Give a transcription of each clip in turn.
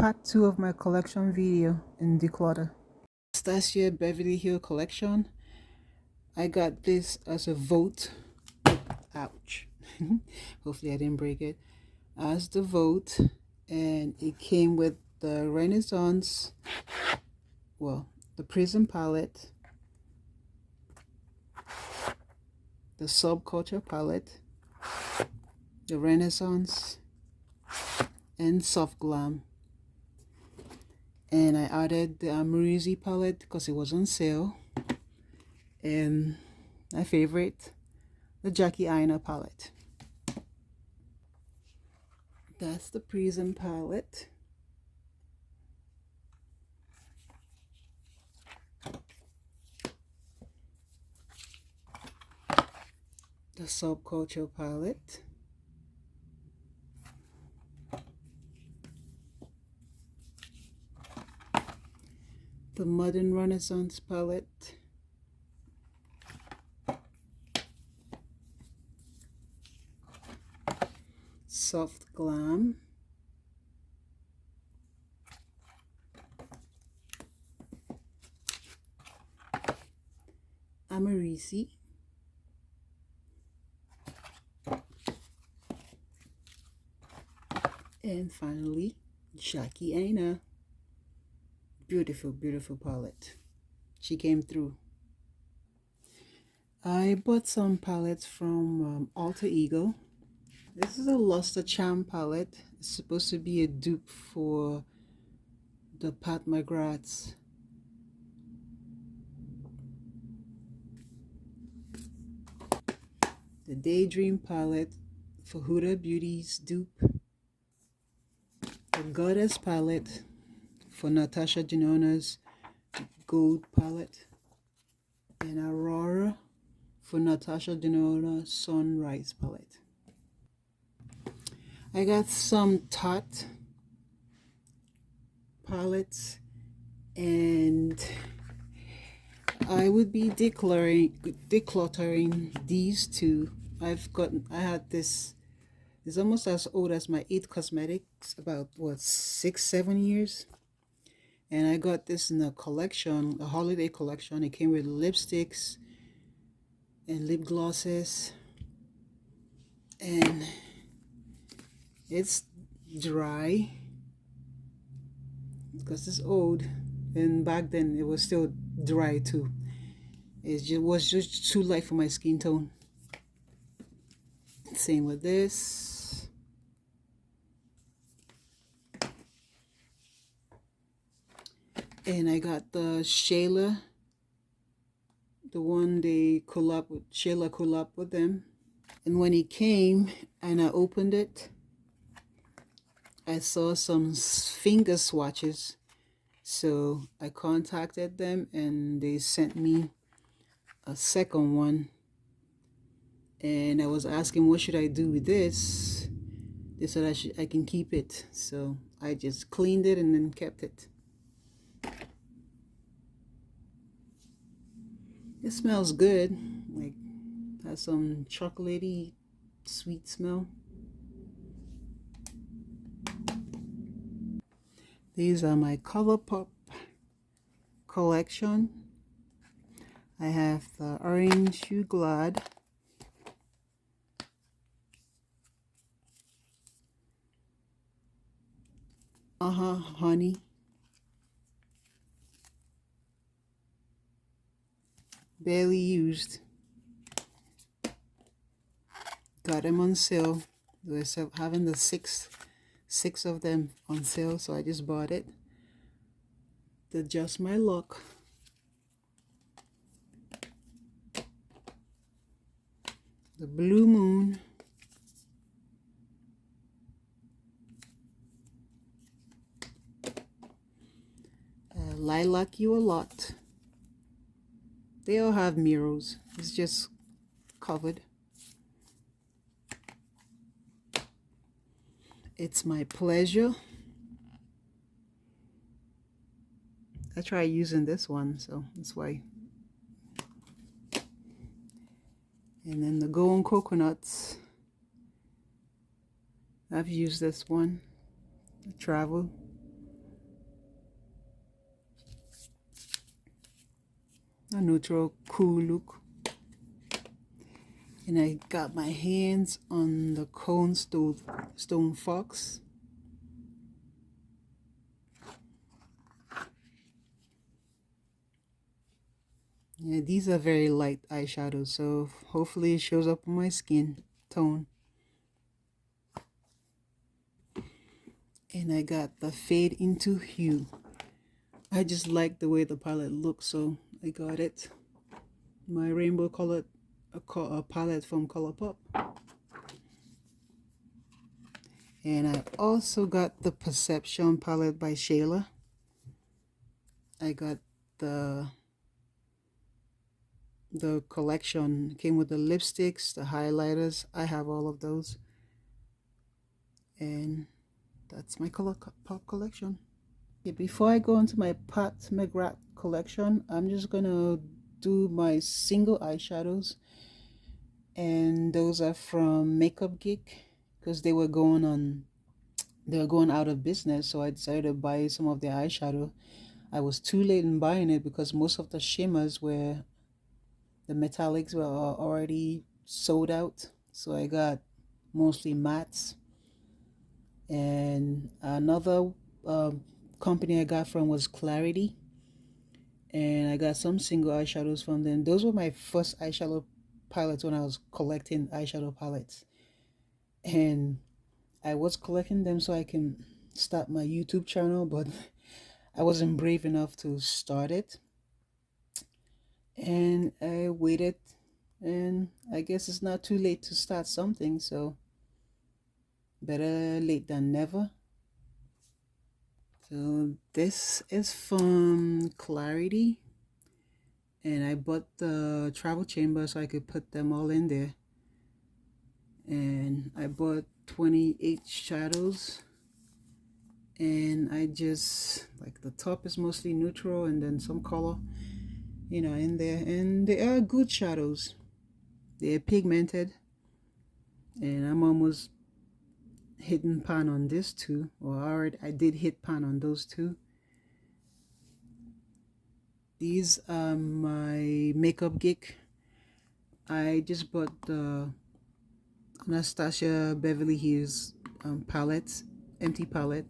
part 2 of my collection video in Declutter. Last year Beverly Hill collection. I got this as a vote. Ouch. Hopefully I didn't break it. As the vote, and it came with the Renaissance, well, the Prism palette, the Subculture palette, the Renaissance, and Soft Glam. And I added the Amarizi palette because it was on sale. And my favorite, the Jackie Aina palette. That's the Prism palette. The Subculture palette. The Modern Renaissance palette. Soft Glam. Amarizi. And finally, Jackie Aina. Beautiful, beautiful palette. She came through. I bought some palettes from Alter Ego. This is a Luster Charm palette. It's supposed to be a dupe for the Pat McGrath's. The Daydream palette for Huda Beauty's dupe. The Goddess palette for Natasha Denona's gold palette. And Aurora for Natasha Denona's Sunrise palette. I got some Tarte palettes, and I would be decluttering these two. I had this. It's almost as old as my It Cosmetics, about what, 6-7 years. And I got this in a collection, a holiday collection. It came with lipsticks and lip glosses, and it's dry because it's old, and back then it was still dry too. It was just too light for my skin tone. Same with this. And I got the Shayla, the one they collab with, Shayla collab with them. And when it came and I opened it, I saw some finger swatches. So I contacted them and they sent me a second one. And I was asking, what should I do with this? They said I can keep it. So I just cleaned it and then kept it. It smells good, like has some chocolatey sweet smell. These are my ColourPop collection. I have the Orange Shoe Glad, Honey, barely used. Got them on sale. They were having the six of them on sale, so I just bought it. The Just My Luck. The Blue Moon. Lilac You a Lot. They all have mirrors. It's just covered. It's My Pleasure. I tried using this one, so that's why. And then the Golden Coconuts. I've used this one. Travel. a neutral cool look. And I got my hands on the Cone Stone Fox. Yeah, these are very light eyeshadows, so hopefully it shows up on my skin tone. And I got the Fade Into Hue. I just like the way the palette looks, so I got it. My rainbow colored a palette from Colourpop. And I also got the Perception palette by Shayla. I got the collection. It came with the lipsticks, the highlighters. I have all of those. And that's my Colourpop collection. Okay, before I go into my Pat McGrath collection, I'm just gonna do my single eyeshadows, and those are from Makeup Geek because they were going out of business, so I decided to buy some of their eyeshadow. I was too late in buying it because most of the shimmers were, the metallics were already sold out, so I got mostly mattes. And another company I got from was Clarity, and I got some single eyeshadows from them. Those were my first eyeshadow palettes when I was collecting eyeshadow palettes, and I was collecting them so I can start my YouTube channel, but I wasn't brave enough to start it, and I waited, and I guess it's not too late to start something, so better late than never. So this is from Clarity, and I bought the travel chamber so I could put them all in there. And I bought 28 shadows, and I just, like, the top is mostly neutral and then some color, you know, in there. And they are good shadows. They're pigmented, and I'm almost hitting pan on this too, or I did hit pan on those two. These are my Makeup Geek. I just bought the Anastasia Beverly Hills palettes, empty palette,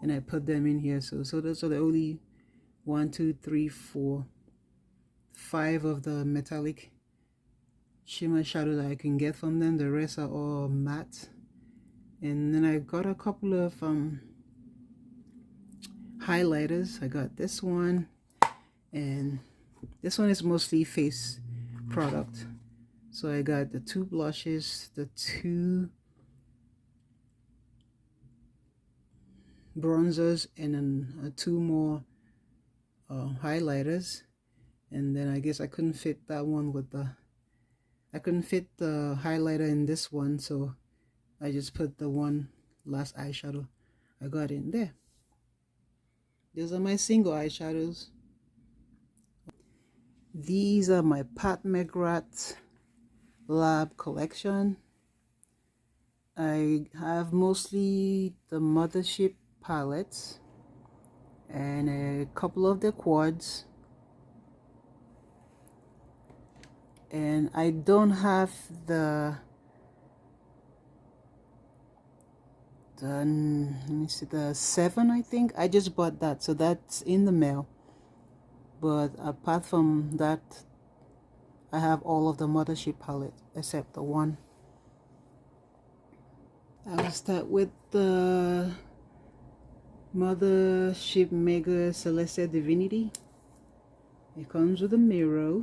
and I put them in here. So those are the only 1, 2, 3, 4, 5 of the metallic shimmer shadow that I can get from them. The rest are all matte. And then I got a couple of highlighters. I got this one, and this one is mostly face product. So I got the 2 blushes, the 2 bronzers, and then 2 more highlighters. And then I guess I couldn't fit that one with the, I couldn't fit the highlighter in this one, so I just put the one last eyeshadow I got in there. These are my single eyeshadows. These are my Pat McGrath Lab collection. I have mostly the Mothership palettes and a couple of the quads. And I don't have the let me see, the 7, I think. I just bought that, so that's in the mail. But apart from that, I have all of the Mothership palette except the one. I'll start with the Mothership Mega Celestial Divinity. It comes with a mirror,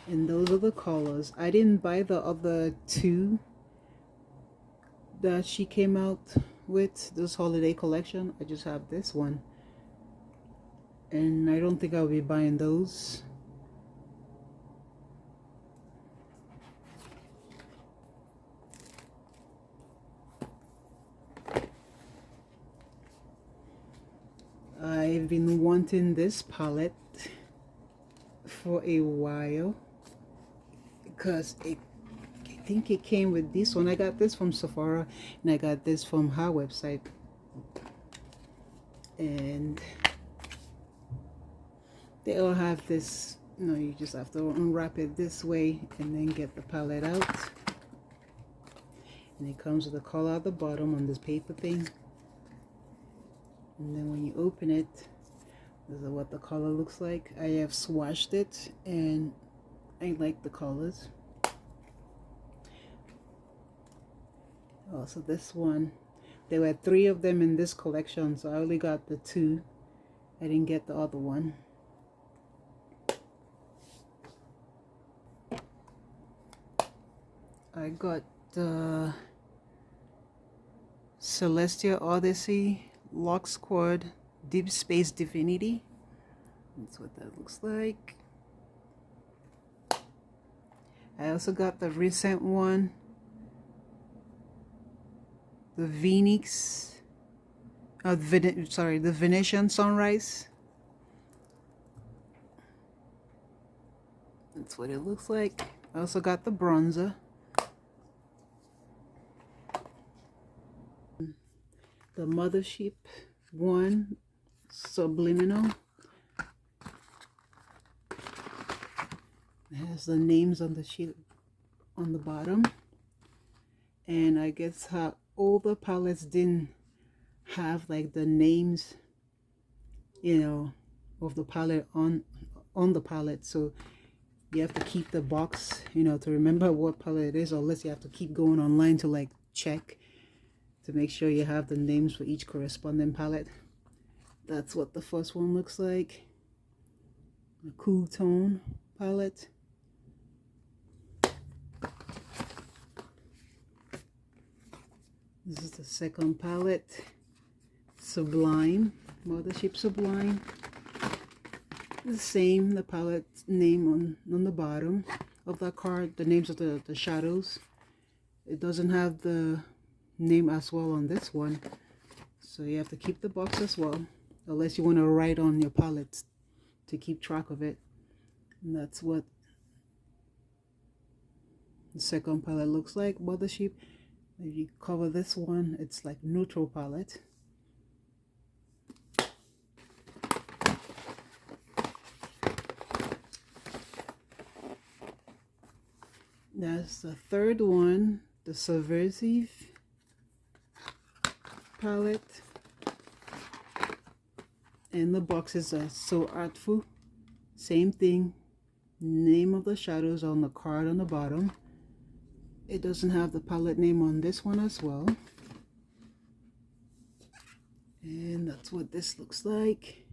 and those are the colors. I didn't buy the other 2 that she came out with this holiday collection. I just have this one, and I don't think I'll be buying those. I've been wanting this palette for a while because I think it came with this one. I got this from Sephora, and I got this from her website, and They all have this, you know, you just have to unwrap it this way and then get the palette out. And it comes with a color at the bottom on this paper thing. And then when you open it, this is what the color looks like. I have swatched it and I like the colors. Also this one, there were 3 of them in this collection, so I only got the 2. I didn't get the other one. I got the Celestial Odyssey Lock Squad Deep Space Divinity. That's what that looks like. I also got the recent one, the Phoenix, the Venetian Sunrise. That's what it looks like. I also got the bronzer. The Mothership one, Subliminal. It has the names on the sheet on the bottom. And I guess how all the palettes didn't have like the names, you know, of the palette on the palette, so you have to keep the box, you know, to remember what palette it is, unless you have to keep going online to like check to make sure you have the names for each corresponding palette. That's what the first one looks like. A cool tone palette. This is the second palette, Sublime, Mothership Sublime. The same, the palette name on the bottom of that card, the names of the shadows. It doesn't have the name as well on this one, so you have to keep the box as well, unless you want to write on your palette to keep track of it. And that's what the second palette looks like, Mothership. If you cover this one, it's like neutral palette. That's the third one, the Subversive palette. And the boxes are so artful. Same thing, name of the shadows on the card on the bottom. It doesn't have the palette name on this one as well. And that's what this looks like.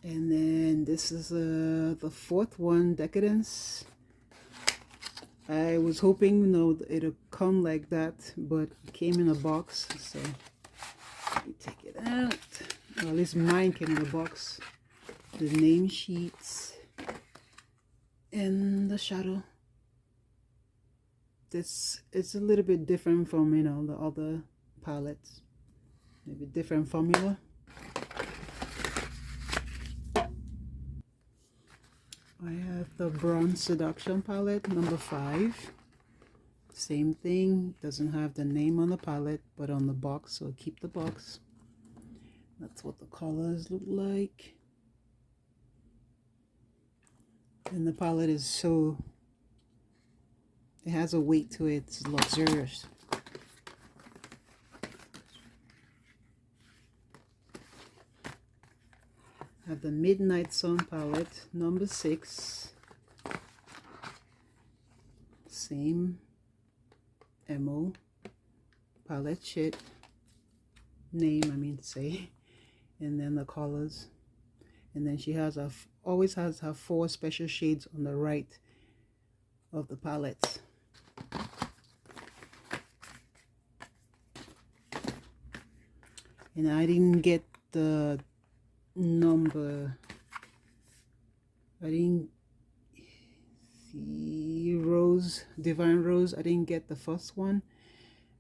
And then this is the fourth one, Decadence. I was hoping, you know, it'll come like that, but it came in a box, so let me take it out. Or at least mine came in a box. The name sheets and the shadow. This it's a little bit different from, you know, the other palettes. Maybe different formula. I have the Bronze Seduction palette, number 5. Same thing, doesn't have the name on the palette, but on the box, so keep the box. That's what the colors look like. And the palette is so, it has a weight to it, it's luxurious. I have the Midnight Sun palette, number 6. Same MO palette sheet name, I mean to say, and then the colors. And then she has always has her 4 special shades on the right of the palette. And I didn't get the number, I didn't see Rose, Divine Rose, I didn't get the first one.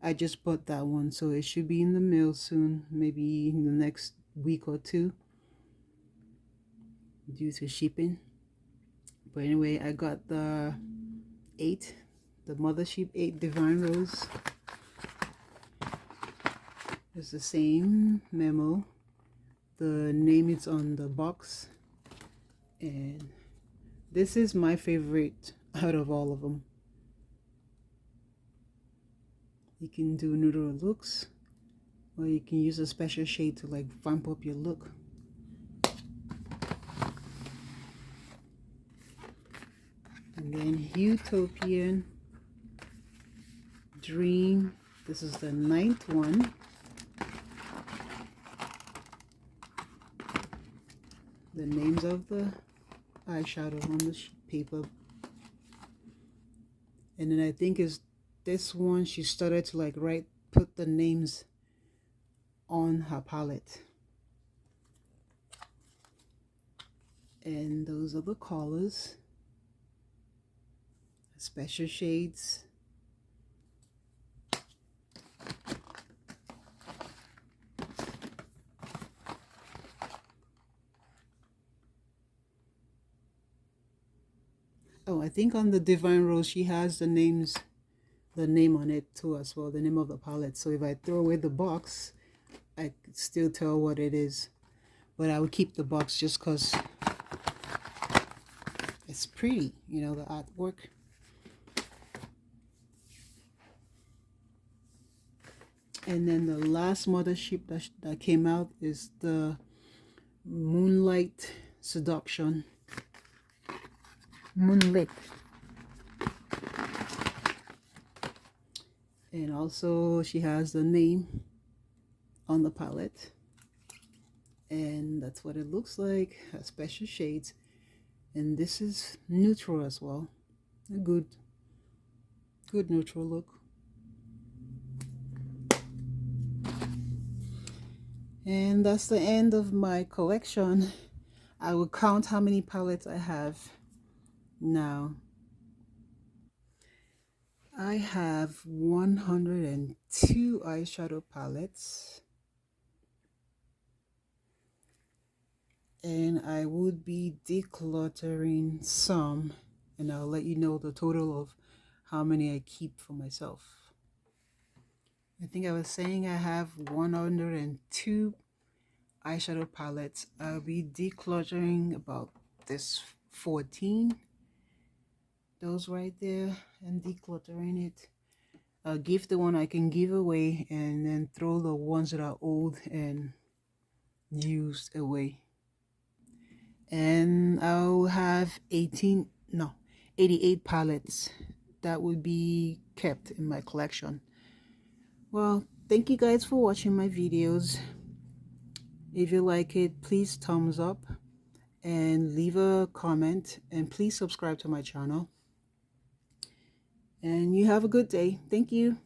I just bought that one, so it should be in the mail soon, maybe in the next week or 2 due to shipping. But anyway, I got the 8, the Mothership 8 Divine Rose. It's the same memo. The name is on the box, and this is my favorite out of all of them. You can do neutral looks, or you can use a special shade to like vamp up your look. And then Utopian Dream. This is the 9th one. The names of the eyeshadow on the paper. And then I think is this one she started to like put the names on her palette. And those are the colors. Special shades. Oh, I think on the Divine Rose she has the name on it too as well, the name of the palette. So if I throw away the box, I could still tell what it is. But I would keep the box just because it's pretty, you know, the artwork. And then the last mothership that came out is the Moonlight Seduction. Moonlit. And also she has the name on the palette. And that's what it looks like. Has special shades. And this is neutral as well. A good neutral look. And that's the end of my collection. I will count how many palettes I have now. I have 102 eyeshadow palettes. And I would be decluttering some, and I'll let you know the total of how many I keep for myself. I think I was saying I have 102 eyeshadow palettes. I'll be decluttering about this 14, those right there, and decluttering it. I'll give the one I can give away, and then throw the ones that are old and used away. And I'll have 88 palettes that would be kept in my collection. Well, thank you guys for watching my videos. If you like it, please thumbs up and leave a comment, and please subscribe to my channel. And you have a good day. Thank you.